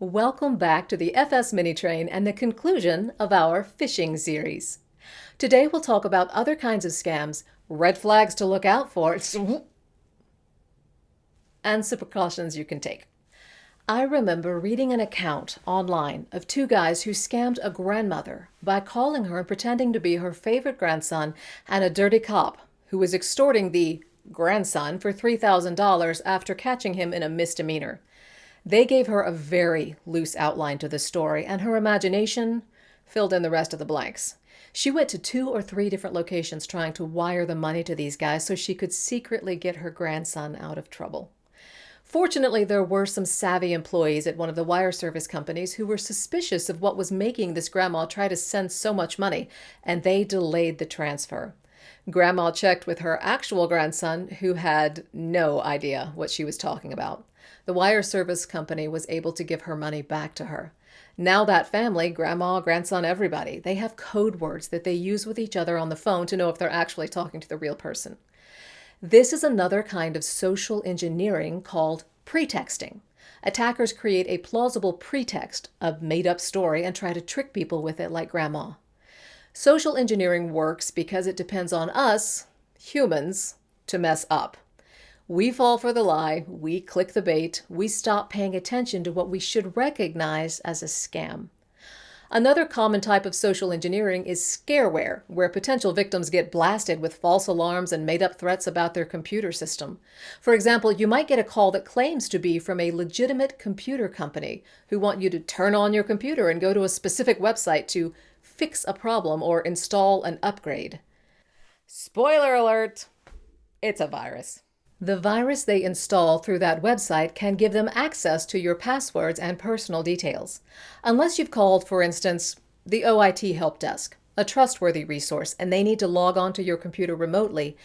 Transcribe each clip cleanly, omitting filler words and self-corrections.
Welcome back to the FS Mini Train and the conclusion of our phishing series. Today we'll talk about other kinds of scams, red flags to look out for, and some precautions you can take. I remember reading an account online of two guys who scammed a grandmother by calling her and pretending to be her favorite grandson and a dirty cop who was extorting the grandson for $3,000 after catching him in a misdemeanor. They gave her a very loose outline to the story, and her imagination filled in the rest of the blanks. She went to 2 or 3 different locations trying to wire the money to these guys so she could secretly get her grandson out of trouble. Fortunately, there were some savvy employees at one of the wire service companies who were suspicious of what was making this grandma try to send so much money, and they delayed the transfer. Grandma checked with her actual grandson, who had no idea what she was talking about. The wire service company was able to give her money back to her. Now that family, grandma, grandson, everybody, they have code words that they use with each other on the phone to know if they're actually talking to the real person. This is another kind of social engineering called pretexting. Attackers create a plausible pretext, a made-up story, and try to trick people with it like grandma. Social engineering works because it depends on us, humans, to mess up. We fall for the lie, we click the bait, we stop paying attention to what we should recognize as a scam. Another common type of social engineering is scareware, where potential victims get blasted with false alarms and made-up threats about their computer system. For example, you might get a call that claims to be from a legitimate computer company who want you to turn on your computer and go to a specific website to fix a problem or install an upgrade. Spoiler alert! It's a virus. The virus they install through that website can give them access to your passwords and personal details. Unless you've called, for instance, the OIT help desk, a trustworthy resource, and they need to log onto your computer remotely,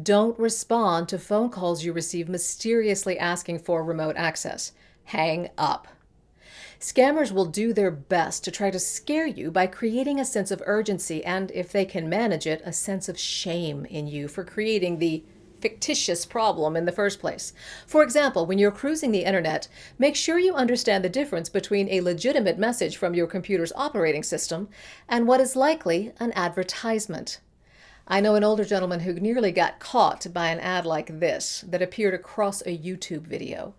don't respond to phone calls you receive mysteriously asking for remote access. Hang up. Scammers will do their best to try to scare you by creating a sense of urgency and, if they can manage it, a sense of shame in you for creating the fictitious problem in the first place. For example, when you're cruising the internet, make sure you understand the difference between a legitimate message from your computer's operating system and what is likely an advertisement. I know an older gentleman who nearly got caught by an ad like this that appeared across a YouTube video.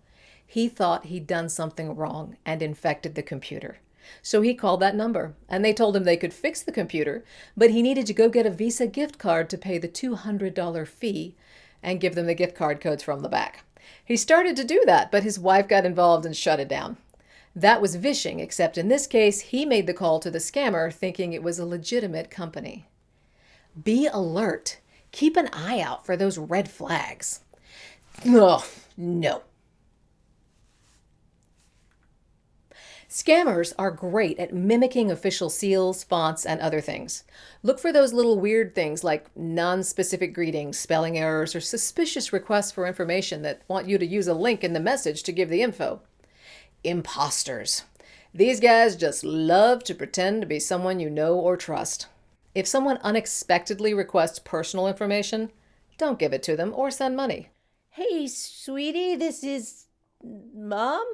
He thought he'd done something wrong and infected the computer. So he called that number, and they told him they could fix the computer, but he needed to go get a Visa gift card to pay the $200 fee and give them the gift card codes from the back. He started to do that, but his wife got involved and shut it down. That was phishing, except in this case, he made the call to the scammer thinking it was a legitimate company. Be alert. Keep an eye out for those red flags. Ugh, no. Scammers are great at mimicking official seals, fonts, and other things. Look for those little weird things like non-specific greetings, spelling errors, or suspicious requests for information that want you to use a link in the message to give the info. Imposters. These guys just love to pretend to be someone you know or trust. If someone unexpectedly requests personal information, don't give it to them or send money. Hey, sweetie, this is Mom?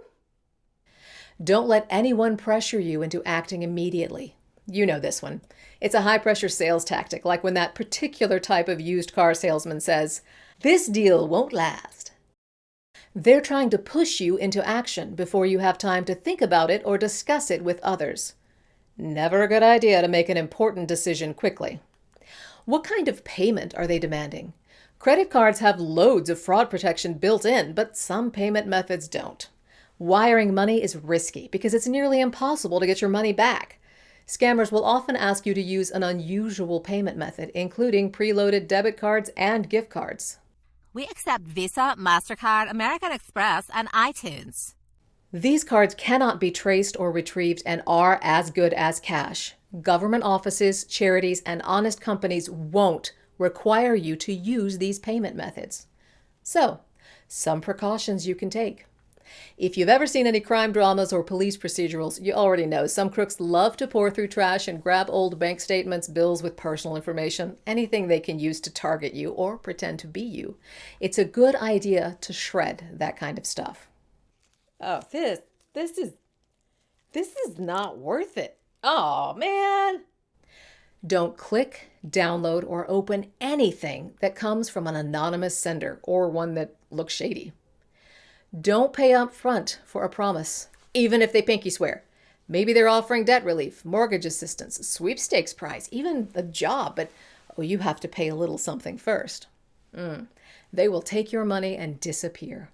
Don't let anyone pressure you into acting immediately. You know this one. It's a high-pressure sales tactic, like when that particular type of used car salesman says, "This deal won't last." They're trying to push you into action before you have time to think about it or discuss it with others. Never a good idea to make an important decision quickly. What kind of payment are they demanding? Credit cards have loads of fraud protection built in, but some payment methods don't. Wiring money is risky because it's nearly impossible to get your money back. Scammers will often ask you to use an unusual payment method, including preloaded debit cards and gift cards. We accept Visa, MasterCard, American Express, and iTunes. These cards cannot be traced or retrieved and are as good as cash. Government offices, charities, and honest companies won't require you to use these payment methods. So, some precautions you can take. If you've ever seen any crime dramas or police procedurals, you already know some crooks love to pour through trash and grab old bank statements, bills with personal information, anything they can use to target you or pretend to be you. It's a good idea to shred that kind of stuff. Oh, this is This is not worth it. Oh, man. Don't click, download, or open anything that comes from an anonymous sender or one that looks shady. Don't pay up front for a promise, even if they pinky swear. Maybe they're offering debt relief, mortgage assistance, sweepstakes prize, even a job, but you have to pay a little something first. They will take your money and disappear.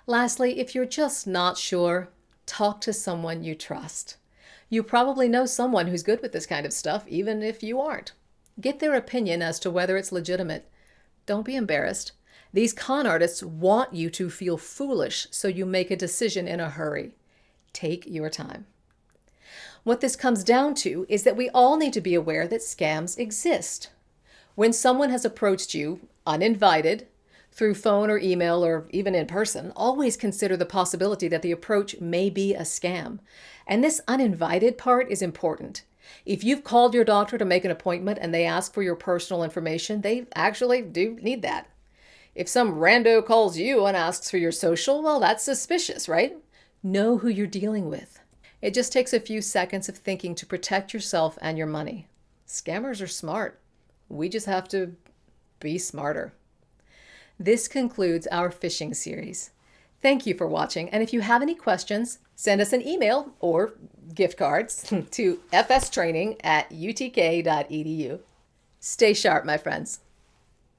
Lastly, if you're just not sure, talk to someone you trust. You probably know someone who's good with this kind of stuff, even if you aren't. Get their opinion as to whether it's legitimate. Don't be embarrassed. These con artists want you to feel foolish, so you make a decision in a hurry. Take your time. What this comes down to is that we all need to be aware that scams exist. When someone has approached you uninvited, through phone or email or even in person, always consider the possibility that the approach may be a scam. And this uninvited part is important. If you've called your doctor to make an appointment and they ask for your personal information, they actually do need that. If some rando calls you and asks for your social, well, that's suspicious, right? Know who you're dealing with. It just takes a few seconds of thinking to protect yourself and your money. Scammers are smart. We just have to be smarter. This concludes our phishing series. Thank you for watching, and if you have any questions, send us an email or gift cards to fstraining@utk.edu. Stay sharp, my friends.